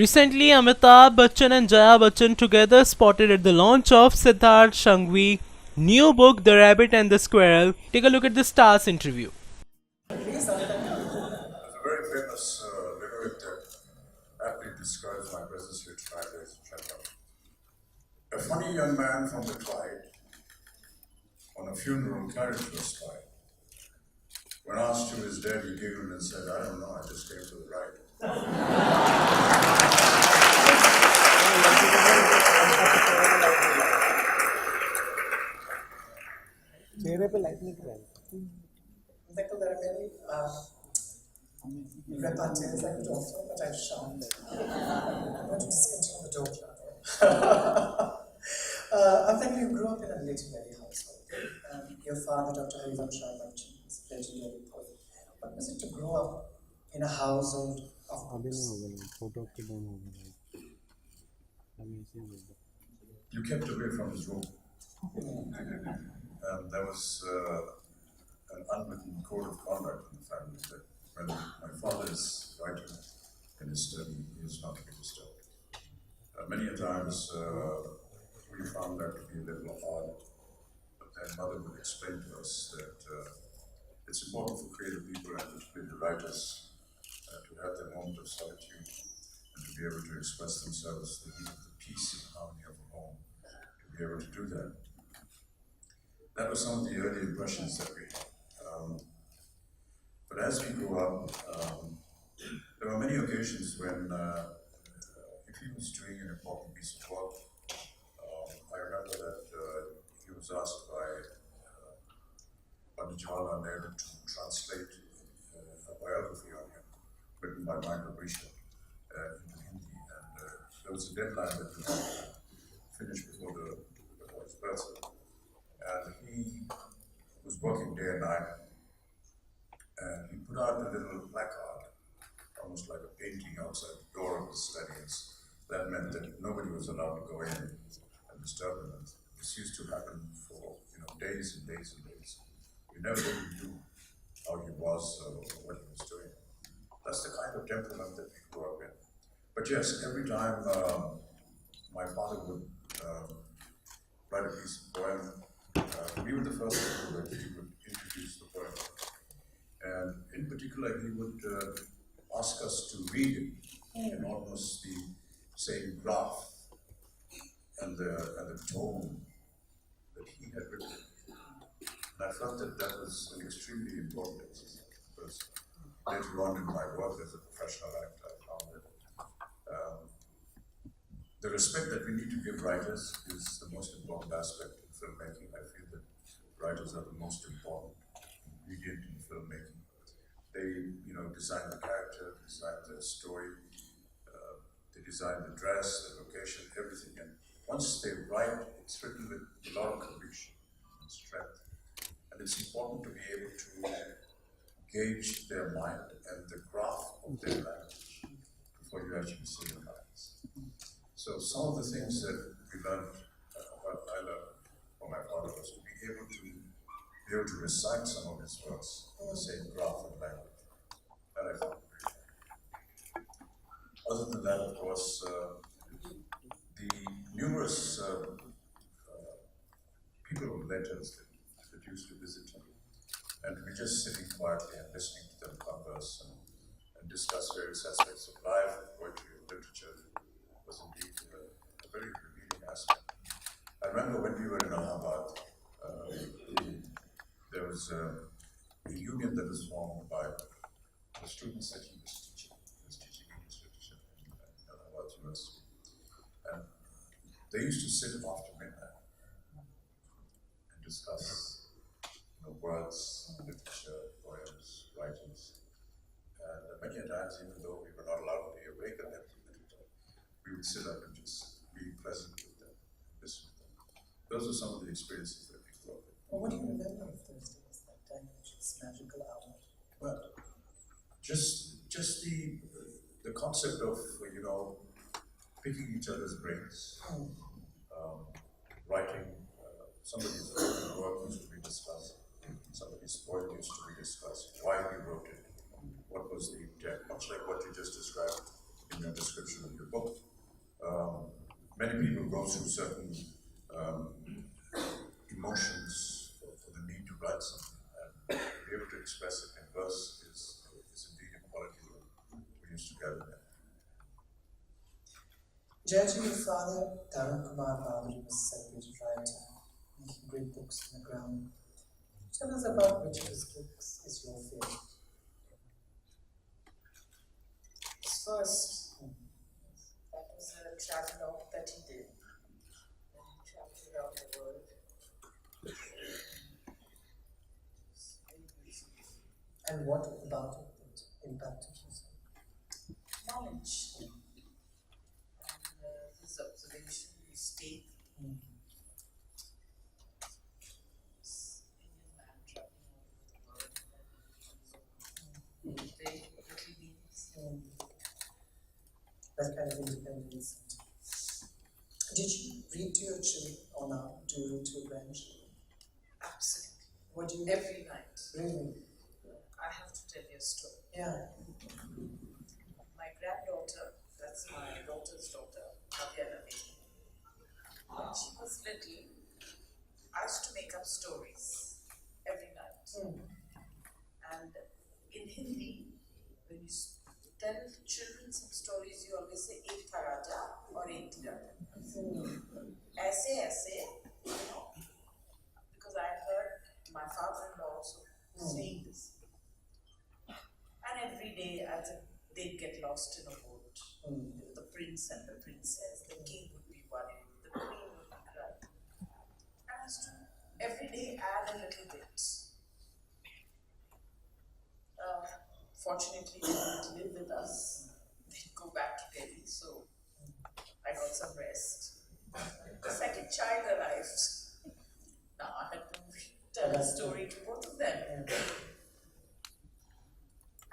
Recently, Amitabh Bachchan and Jaya Bachchan together spotted at the launch of Siddharth Shanghvi new book The Rabbit and the Squirrel. Take a look at the Stars interview. There's a very famous lyric that aptly describes my presence here tonight, ladies and gentlemen. A funny young man from the Clyde on a funeral carriage was tied. When asked who his dead, he giggled and said, I don't know, I just came to the right. चेहरे पे light नहीं गिरा There are many repartees I could offer, but I shan't. I'm going to discontinue the joke now. I'm thinking you grew up in a literary household. Your father, Dr. Jaya Bachchan, is a legendary poet. What was it to grow up in a household of अभी नहीं books? होगा photo के time होगा अभी ऐसे ही होगा You kept away from his room. And there was an unwritten code of conduct in the family that when my father is writing in his study, he is not to be disturbed. Many a times we found that to be a little odd, but then mother would explain to us that it's important for creative people and particularly writers to have their moment of solitude and to be able to express themselves, the need of the peace and harmony of a home, to be able to do that. That was some of the early impressions that we had. But as we grew up, there were many occasions when, if he was doing an important piece of work, I remember that he was asked by Pandit Jawaharlal Nehru to translate a biography on him, written by Michael Bishop into Hindi, and there was a deadline that we had to finish before the boy's birthday. And he was working day and night, and he put out a little placard, almost like a painting outside the door of the studies. That meant that nobody was allowed to go in and disturb him. And this used to happen for days and days and days. You never really knew how he was or what he was doing. That's the kind of temperament that we grew up in. But yes, every time my father would write a piece of poem, we were the first people that he would introduce the poem. And in particular, he would ask us to read it in almost the same graph and the tone that he had written. And I felt that that was an extremely important exercise because later on in my work as a professional actor, I found that the respect that we need to give writers is the most important aspect in filmmaking. I feel that writers are the most important ingredient in filmmaking. They, design the character, design the story, they design the dress, the location, everything. And once they write, it's written with a lot of conviction and strength. And it's important to be able to gauge their mind and the graph of their language before you actually see the lines. So some of the things that we learned, what I learned from my father was to be able to recite some of his works in the same graph and language. That I found great. Other than that, of course, the numerous people of letters that used to visit him, and to be just sitting quietly and listening to them converse and discuss various aspects of life, poetry, and literature was indeed a very revealing aspect. I remember when we were in Allahabad, there was a union that was formed by the students that he was teaching. He was teaching English literature in Allahabad University. And they used to sit after midnight and discuss words, literature, poems, writings. And many a times, even though we were not allowed to be awake at that time, we would sit up and just be present with them, listen to them. Those are some of the experiences that we grew up with. Well, what do you remember of those days, that time, which is magical hour? Well, just the concept of picking each other's brains, writing. Somebody's work used to be discussed. Somebody's poem used to be discussed. Why we wrote it. What was the intent? Much like what you just described in in your description of your book. Many people go through certain emotions for the need to write something, and to be able to express it in verse is indeed a quality we used to gather there. Jayaji, your father, Tarun Kumar Bhabri, was a celebrated writer, making great books on the ground. Tell us about which of his books is your favorite. His first, that was a travelogue that he did. And he traveled around the world. Very beautiful. And what about it that impacted you so? Knowledge. And his observation, his take. Indian man traveling all over the world and very little means. That kind of independence. Did you read to your children or now? Do you read to your grandchildren? Absolutely. What do you Every night. Really? I have to tell you a story. Yeah. My granddaughter, that's my daughter's daughter, Navyana Devi. When she was little, I used to make up stories every night. And in Hindi, when you tell children some stories, you always say ek tha raja or ek thi rani. Aise, you know, because I heard my father-in-law also saying this. And every day, they'd get lost in a boat. The prince and the princess, the king would be worried, the queen would be crying. And I used to every day add a little bit. Fortunately, they didn't live with us. They'd go back to Delhi, so I got some rest. The second child arrived. Now I had to tell a story to both of them.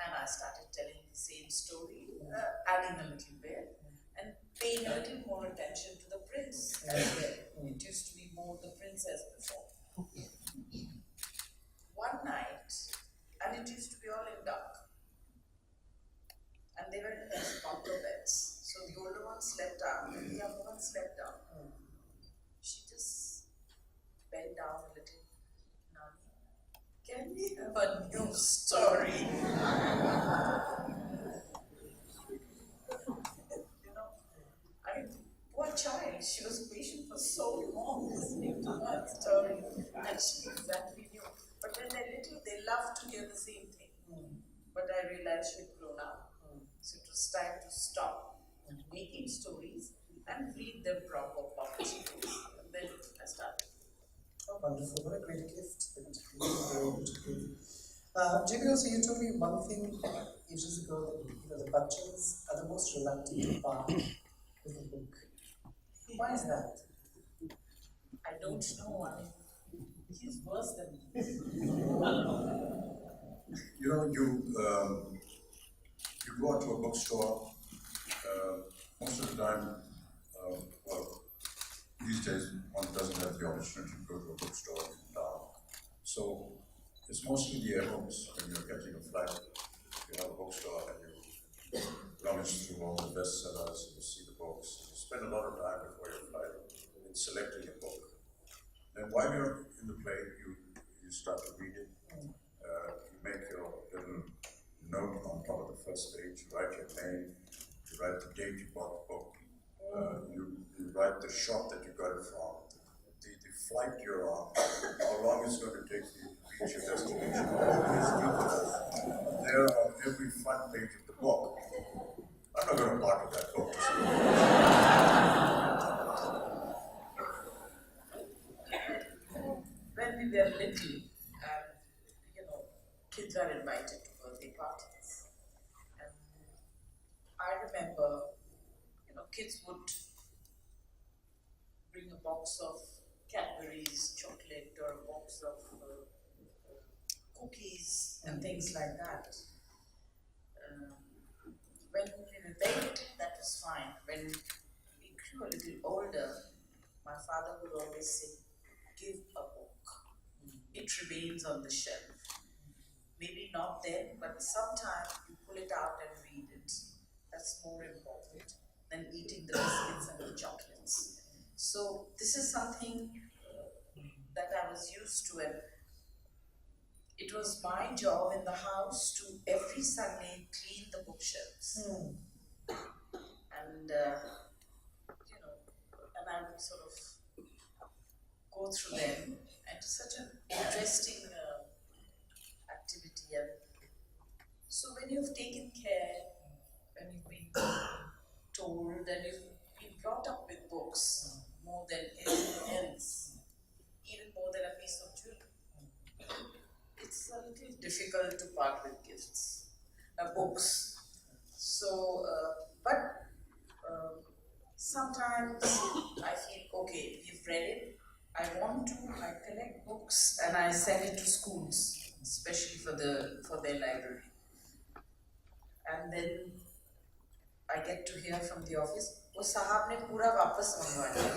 And I started telling the same story, adding a little bit, and paying a little more attention to the prince as well. It used to be more the princess before. One night, and it used to be all in dark, and they were in these bungalow beds. So the older one slept down, and the younger one slept down. She just bent down a little. Nani, can we have a new story? Poor child, she was patient for so long listening to her story, and she exactly knew. But when they're little, they love to hear the same thing. But I realized she'd grown up, so it was time to stop making stories and read them proper publishing. And then I started. Oh, wonderful. What a great gift that you were able to give. Jiggle, so you told me one thing ages ago that the Bachchans are the most reluctant to part with a book. Why is that? I don't know. I mean, he's worse than me. You know, you go out to a bookstore, most of the time, well, these days one doesn't have the opportunity to go to a bookstore in town. So it's mostly the airports when you're getting a flight, you have a bookstore and you rummage through all the bestsellers and you see the books. You spend a lot of time before your flight in selecting a book. Then while you're in the plane, you start to read it. You make your little note on top of the first page, you write your name, you write the date you bought the book, you write the shop that you got it from, the flight you're on, how long it's going to take you to reach your destination, all these details. They're on every front page of the book. I'm not going to part with that book. When we were little, kids are invited to birthday parties. And I remember, kids would bring a box of Cadbury's chocolate or a box of cookies and things like that. When we were very little, that was fine. When we grew a little older, my father would always say, give a book. It remains on the shelf. Maybe not then, but sometime you pull it out and read it. That's more important than eating the biscuits and the chocolates. So this is something that I was used to, and it was my job in the house to every Sunday clean the bookshelves. And and I would sort of go through them, and it's such an interesting activity. And so when you've taken care, when you've been told, and you've been brought up with books more than anything else, even more than a piece of jewelry, it's a little difficult to part with gifts, books. So, but sometimes I feel, okay, we've read it. I collect books and I send it to schools, especially for their library. And then I get to hear from the office, वो साहब ने पूरा वापस मंगवा दिया.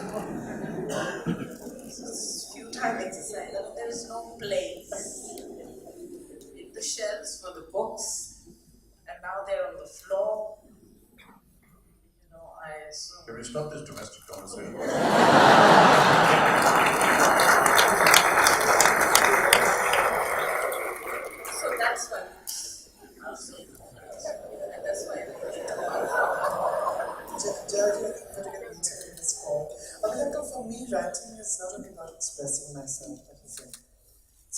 So it's futile exercise. There is no place in the shelves for the books, and now they're on the floor. Can we stop this domestic conversation? So that's why. And that's why. Jaya, I'm going to get into this call. Amitabh, for me, writing is not only about expressing myself, but it's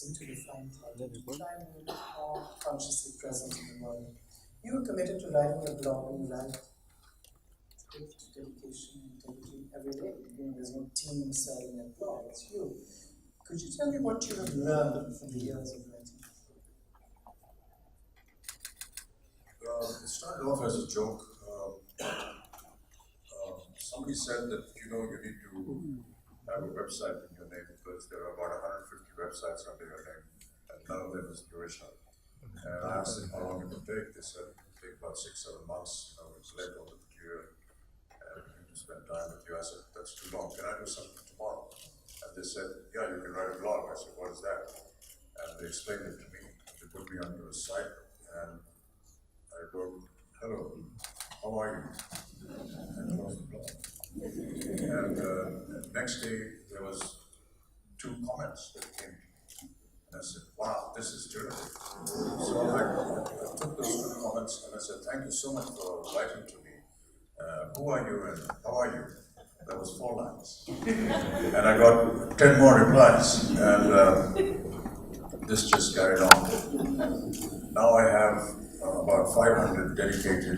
to define thought. Try and be more consciously present in the world. You were committed to writing a blog and you write. With dedication and integrity every day. There's no team serving a blog, it's you. Could you tell me what you have learned from the years of writing? It started off as a joke. Somebody said that, you need to have a website in your name because there are about 150 websites under your name and none of them is original. And I asked them how long it would take. They said it would take about 6-7 months. To collect all the material and to spend time with you. I said, that's too long. Can I do something tomorrow? And they said, yeah, you can write a blog. I said, what is that? And they explained it to me. They put me onto a site and I wrote, hello, how are you? And closed the blog. And next day there was 2 comments that came. And I said, wow, this is terrific. So I took those 2 comments and I said, thank you so much for writing to me. Who are you and how are you? That was 4 lines. And I got 10 more replies. And this just carried on. Now I have about 500 dedicated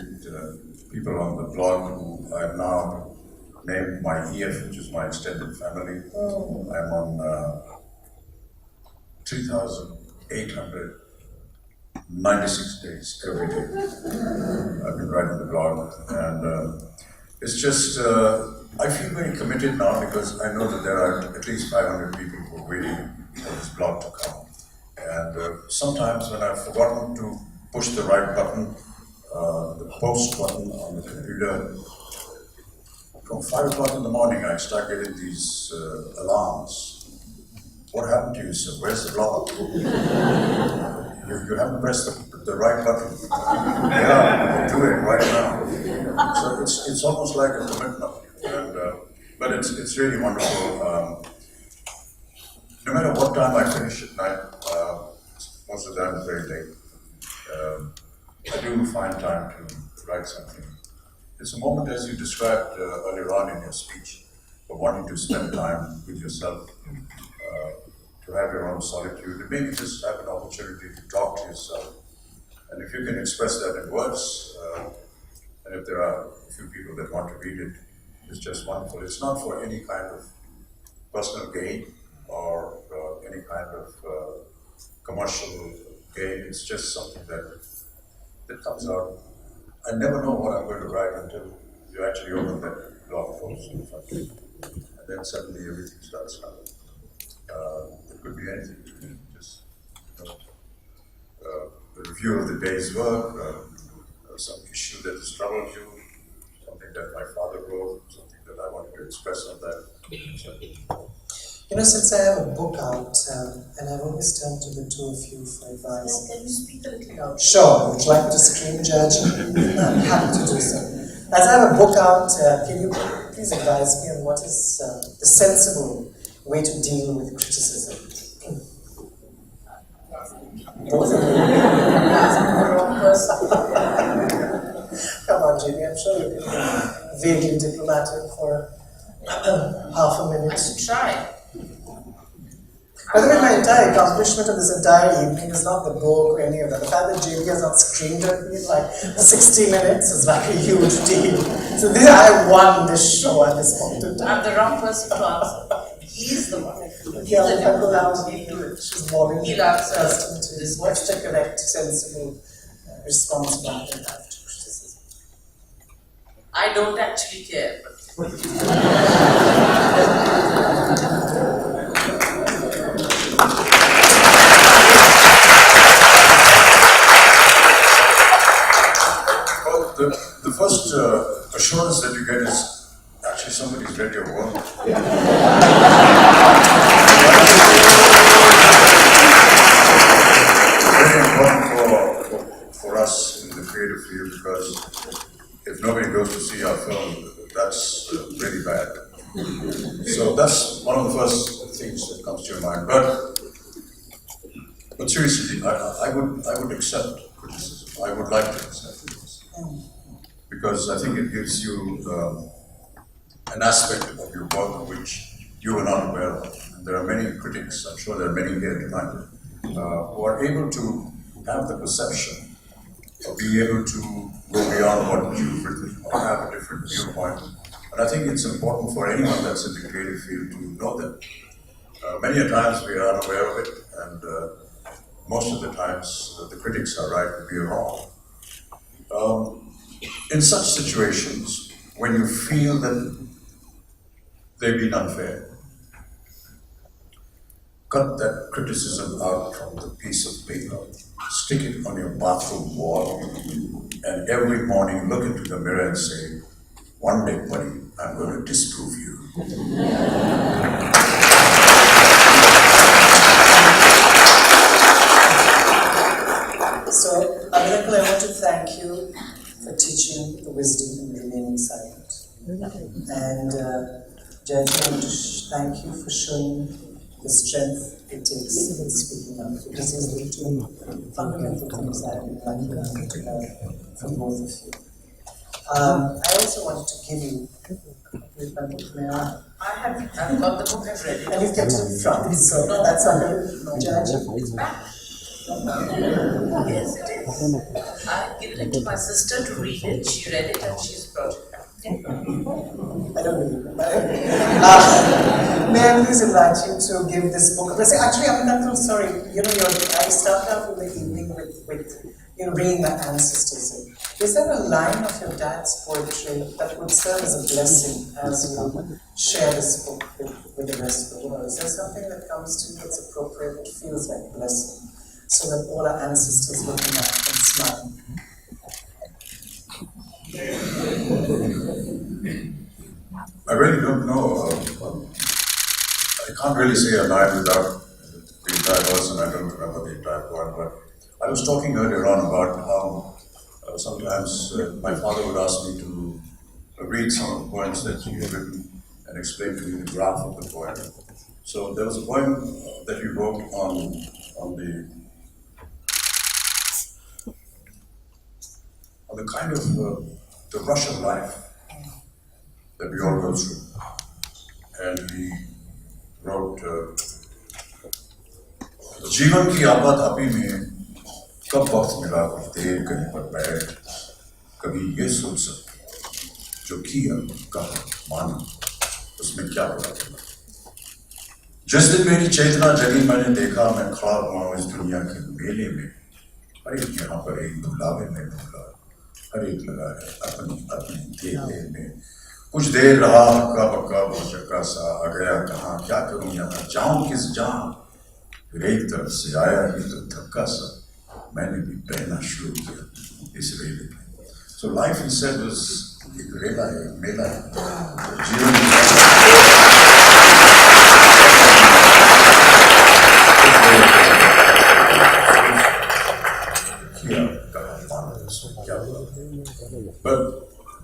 people on the blog who I have now named my EF, which is my extended family. I'm on 3,896 days every day. I've been writing the blog, and it's just, I feel very committed now because I know that there are at least 500 people who are waiting for this blog to come. And sometimes when I've forgotten to push the right button, the post button on the computer, from 5 o'clock in the morning I start getting these alarms. What happened to you, sir? Where's the blog? You haven't pressed the right button. Yeah, do it right now. So it's almost like a commitment, but it's really wonderful. No matter what time I finish at night, most of the time it's very late. I do find time to write something. It's a moment, as you described earlier on in your speech, of wanting to spend time with yourself, to have your own solitude, and maybe just have an opportunity to talk to yourself. And if you can express that in words, and if there are a few people that want to read it, it's just wonderful. It's not for any kind of personal gain or any kind of commercial gain. It's just something that comes out. I never know what I'm going to write until you actually open that blog post in front of you. And then suddenly everything starts coming. It could be anything, just a review of the day's work, some issue that has troubled you, something that my father wrote, something that I wanted to express on that. Since I have a book out, and I've always turned to the two of you for advice. Can you speak a little louder? Sure, would you like me to screen judge? I'm happy to do so. As I have a book out, can you please advise me on what is the sensible way to deal with criticism? Both of you. Wrong person. Come on, Jamie, I'm sure you can be vaguely diplomatic for half a minute. Try. By the way, my entire accomplishment of this entire evening is not the book or any of that. The fact that JB has not screamed at me in like 60 minutes is like a huge deal. So I won this show at this point in time. I'm the wrong person to answer. He's the one. Yeah, if I go down, she's falling. He'll answer This what's the correct, sensible response back to that criticism? I don't actually care. Well, the first assurance that you get is actually somebody's read your work. Very important for us in the creative field, because if nobody goes to see our film, that's really bad. So that's one of the first things that comes to your mind. But seriously, I would accept criticism. I would like to accept criticism, because I think it gives you an aspect of your work which you were not aware of. And there are many critics, I'm sure there are many here tonight, who are able to have the perception of being able to go beyond what you've written or have a different viewpoint. And I think it's important for anyone that's in the creative field to know that. Many a times we are unaware of it, and most of the times the critics are right and we are wrong. In such situations, when you feel that they've been unfair, cut that criticism out from the piece of paper, stick it on your bathroom wall, and every morning look into the mirror and say, one day, buddy, I'm going to disprove you. So, Amitabh, I want to thank you for teaching the wisdom and remaining silent. And Jaya, I want to thank you for showing the strength it takes in speaking up, because these are the two fundamental things that I would like to learn from both of you. I also wanted to give you with my book, may I? I've got the book, I've read it. And you've kept it from me, so that's not good. Judge. It's back. Yes, it is. I've given it to my sister to read it. She read it and she's brought it back. I don't believe it. May I please invite you to give this book a blessing? Actually, I'm sorry. I started out with the evening with bringing my ancestors in. Is there a line of your dad's poetry that would serve as a blessing as you share this book with the rest of the world? Is there something that comes to you that's appropriate, that feels like a blessing, so that all our ancestors looking up can smile? I really don't know. I can't really say a line without the entire verse, and I don't remember the entire poem, but I was talking earlier on about how sometimes my father would ask me to read some of the poems that he had written and explain to me the graph of the poem. So there was a poem that he wrote on the kind of the rush of life that we all go through. And he wrote, जीवन की आपाधापी में कब वक्त मिला कुछ देर कहीं पर बैठ, कभी ये सोच सकती जो किया कहा माना उसमें क्या पता चला। जिस दिन मेरी चेतना जगी मैंने देखा मैं खड़ा हुआ इस दुनिया के मेले में, हर एक यहाँ पर एक भुलावे में भूला, हर एक लगा है अपनी अपनी खेले में। कुछ देर रहा हक्का बक्का वो चक्का सा आ गया कहाँ क्या करूँ यहाँ जाऊँ किस जाऊँ, फिर एक तरफ से आया ये तो धक्का सा, मैंने भी बहना शुरू किया इस रेले में। So life he said was एक रेला है, एक मेला है, जीवन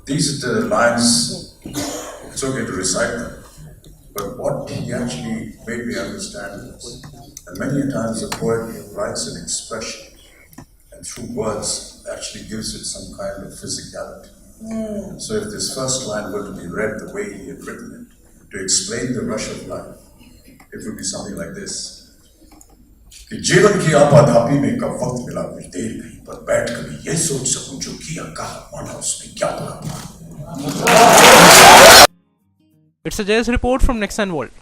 These lines, it's okay to recite them, but what he actually made me understand is that many a times a poet writes an expression and through words actually gives it some kind of physicality. So if this first line were to be read the way he had written it, to explain the rush of life, it would be something like this. कि जीवन की आपाधापी में कब वक्त मिला कुछ देर नहीं पर बैठ कर ये सोच सकूं जो किया कहा माना उसमें क्या पड़ा था. It's a Jay's report from Next and World.